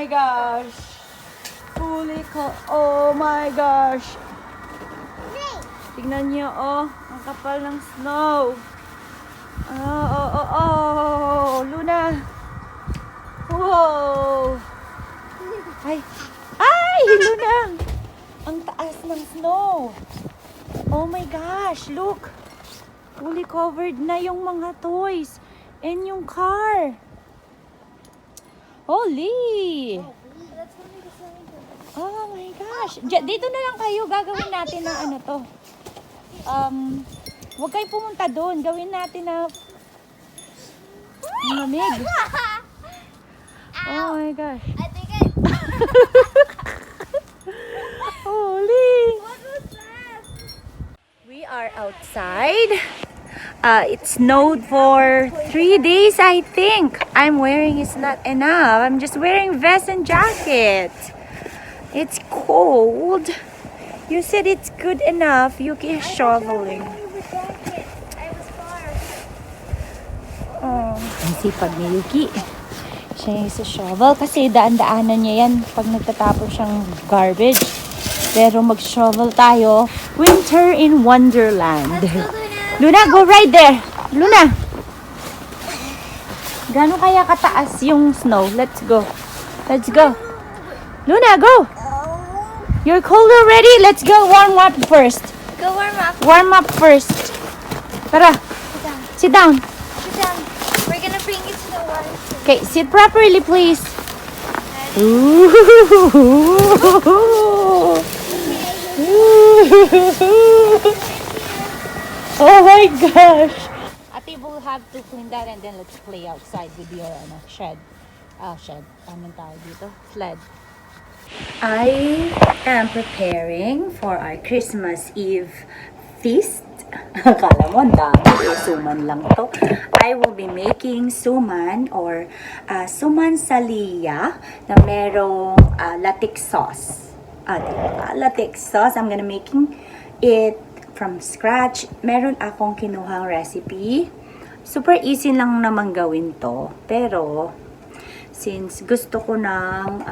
my gosh. Oh my gosh. Tignan niyo, oh. Ang kapal ng snow. Oh. Luna. Whoa. Ay, Luna. Ang taas ng snow. Oh my gosh, look. Fully covered na yung mga toys and yung car. Holy! Oh my gosh. Dito na lang kayo. Gagawin natin na ano to. Huwag kayo pumunta doon. Gawin natin na lamig. Oh my gosh. I think Holy! What was that? We are outside. It snowed for 3 days, I think. I'm wearing is not enough. I'm just wearing vest and jacket. It's cold. You said it's good enough. You keep shoveling. I was far. Oh, ang sipag ni Yuki. Siya yung sa shovel kasi daan-daanan niya yan pag nagtatapon siyang garbage. Pero mag-shovel tayo. Winter in Wonderland. Luna, go right there. Luna. Gano'n kaya kataas yung snow? Let's go. Let's go. Luna, go. You're cold already? Let's go warm up first. Go warm up. Warm up first. Tara. Sit down. Sit down. We're gonna bring you to the water. Okay, sit properly, please. Oh my gosh. Ate, we'll have to clean that and then let's play outside with your shed. Shed. Anong tawag dito? Sled. I am preparing for our Christmas Eve feast. Akala mo, ang dami. Suman lang to. I will be making suman or suman sa lihiya na merong latex sauce. Latex sauce. I'm gonna making it from scratch. Meron akong kinuhang recipe. Super easy lang naman gawin to. Pero, since gusto ko ng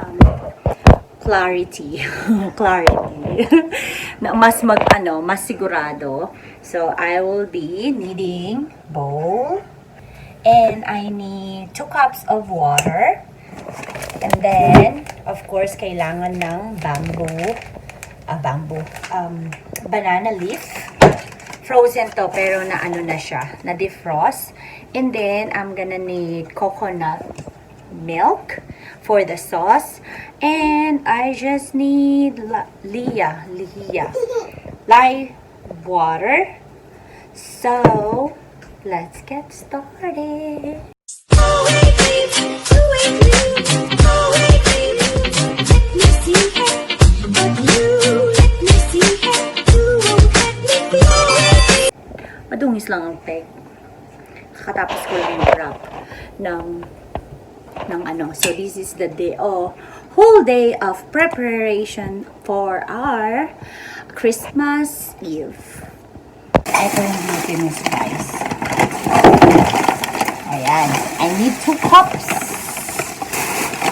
clarity na mas sigurado. So I will be needing bowl and I need 2 cups of water. And then of course kailangan ng banana leaf. Frozen to pero na siya, na defrost. And then I'm gonna need coconut milk for the sauce, and I just need lihiya, live water. So let's get started. Madungis lang ang peg. Kakatapos ko lang yung wrap ng so this is the day whole day of preparation for our Christmas Eve. Ito yung glutinous, guys. Ayan, I need 2 cups.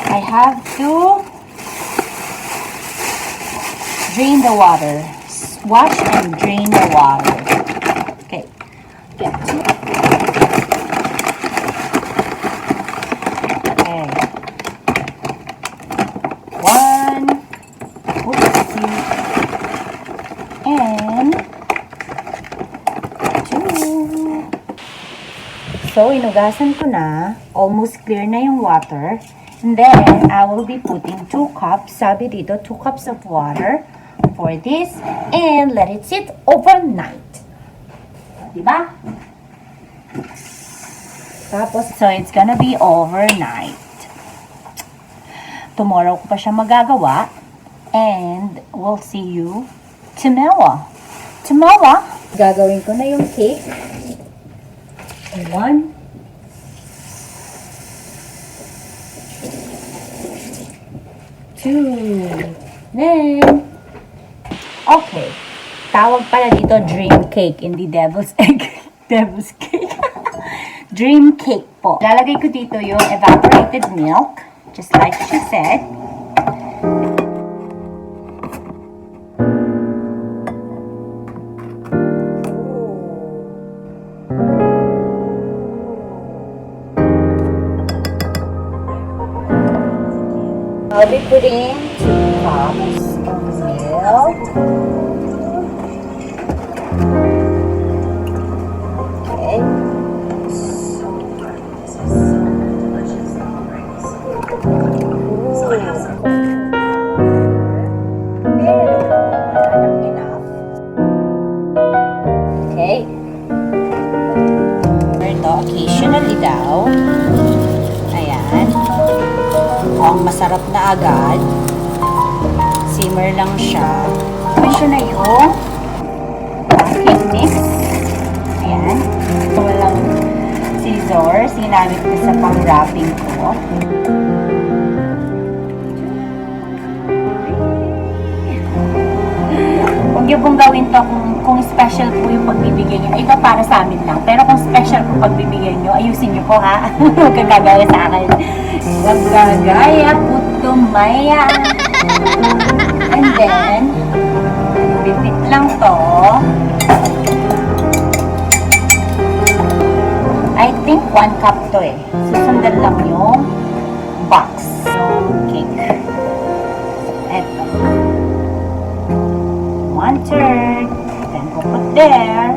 I have to drain the water, wash and drain the water. Okay, get 2. So, inugasan ko na. Almost clear na yung water. And then, I will be putting 2 cups. Sabi dito, 2 cups of water for this. And let it sit overnight. Diba? Tapos, so it's gonna be overnight. Tomorrow ko pa siya magagawa. And we'll see you tomorrow. Tomorrow, gagawin ko na yung cake. 1, 2, then, okay. Tawag pala dito dream cake, hindi devil's egg. Devil's cake. Dream cake po. Lalagay ko dito yung evaporated milk. just like she said. I'll be putting 2 cups of milk. Okay. Enough. Okay. Ito, occasionally daw. Ayan. Ang masarap na agad. Simmer lang siya. Ito na yung cake mix. Ayan. Walang scissors. Ginamit ko sa pang-wrapping ko. Huwag niyo pong gawin to kung special po yung pagbibigay niyo. Ito para sa amin lang. Pero kung special po pagbibigay niyo, ayusin niyo po ha. Huwag kang gagaya sa akin. Huwag gagaya po tumaya. And then, bibit lang to. I think 1 cup to eh. Susundan lang yung box. Yung cake. Eto. 1/3. Then we'll put there.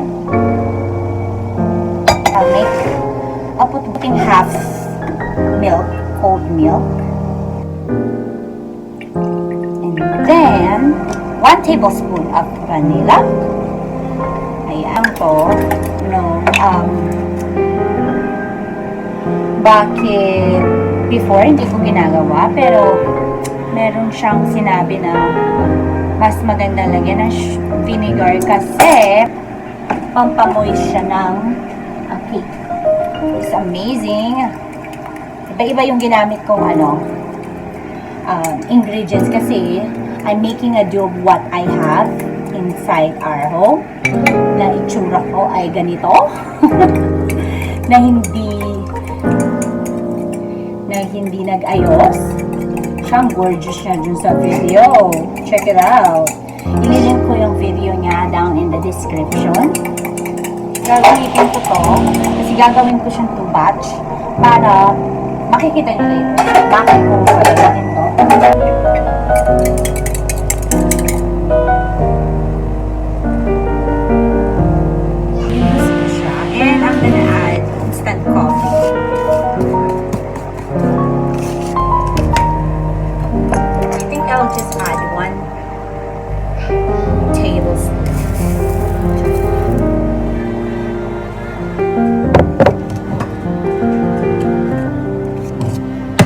I'll put half milk, cold milk. And then 1 tablespoon of vanilla. Ayan to. Bakit before hindi ko ginagawa, pero meron siyang sinabi na mas maganda lagyan ng vinegar kasi pampamoist siya ng cake. It's amazing. Iba-iba yung ginamit kong ingredients kasi I'm making a do of what I have inside our home. Na itsura ko ay ganito. na hindi nag-ayos. Siyang gorgeous niya dun sa video. Check it out. Ililink ko yung video niya down in the description. Gagamitin ko to kasi gagawin ko siyang 2 batch para makikita nyo later bakit ko gagawin to. And I'm gonna add instant coffee. I think I'll just add 1 tablespoon.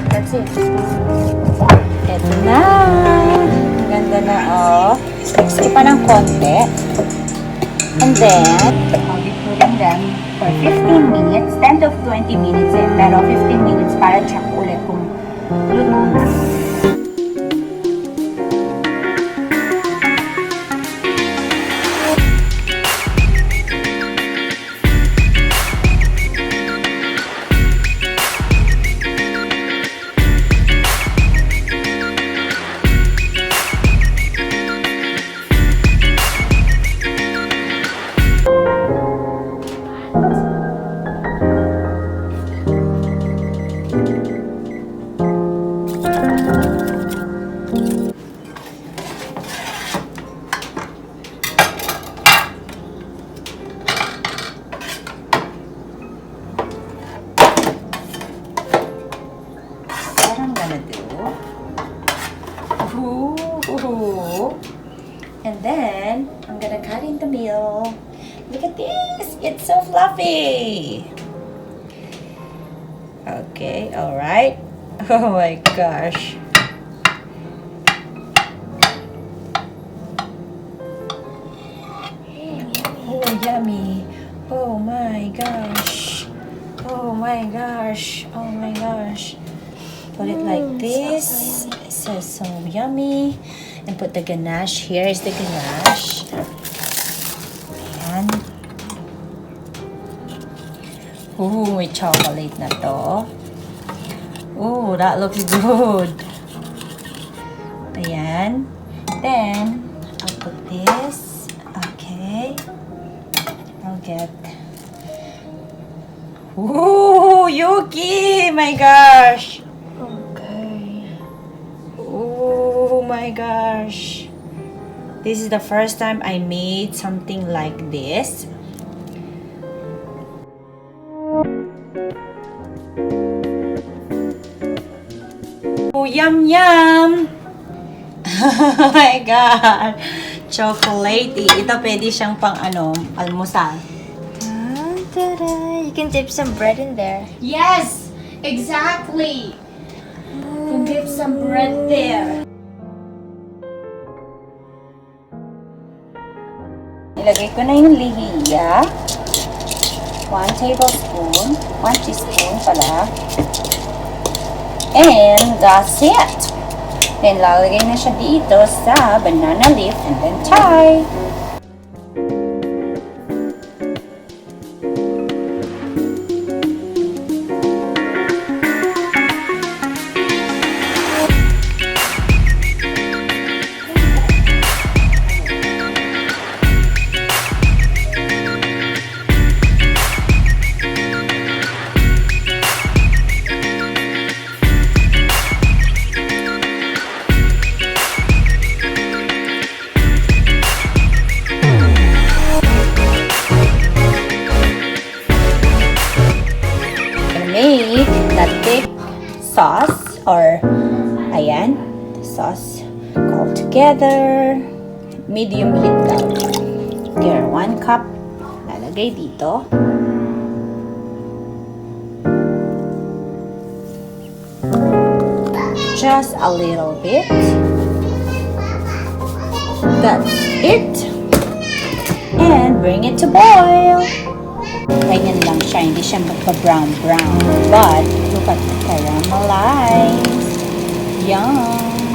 That's it. Eto na. Ganda na, oh. Mix ko pa ng konti. And then, I'll be putting them for 15 minutes, 10 to 20 minutes eh. Pero 15 minutes para check ulit kung luto na. And then, I'm gonna cut in the middle. Look at this! It's so fluffy! Okay, alright. Oh my gosh. Oh, yummy. Oh my gosh. Oh my gosh. Oh my gosh. Put it like this. So yummy. And put the ganache. Here is the ganache. Ayan. Ooh, may chocolate na to. Oh, that looks good. Ayan. Then, I'll put this. Okay. I'll get... Ooh, Yuki! My gosh! Okay. Oh my gosh. This is the first time I made something like this. Oh, yum yum! Oh my god! Chocolatey. Ito pwede siyang pang almusal. Ta-da. You can dip some bread in there. Yes! Exactly! To dip some bread there. Ilagay ko na yung lihiya. 1 tablespoon. 1 teaspoon pala. And that's it. Then lalagay na siya dito sa banana leaf and then tie. Make that thick sauce or ayan, the sauce all together. Medium heat lang. Here, 1 cup. Lalagay dito. Just a little bit. That's it. And bring it to boil. Ganyan lang siya, hindi siya magpa-brown-brown. But, look at the caramelized. Yum!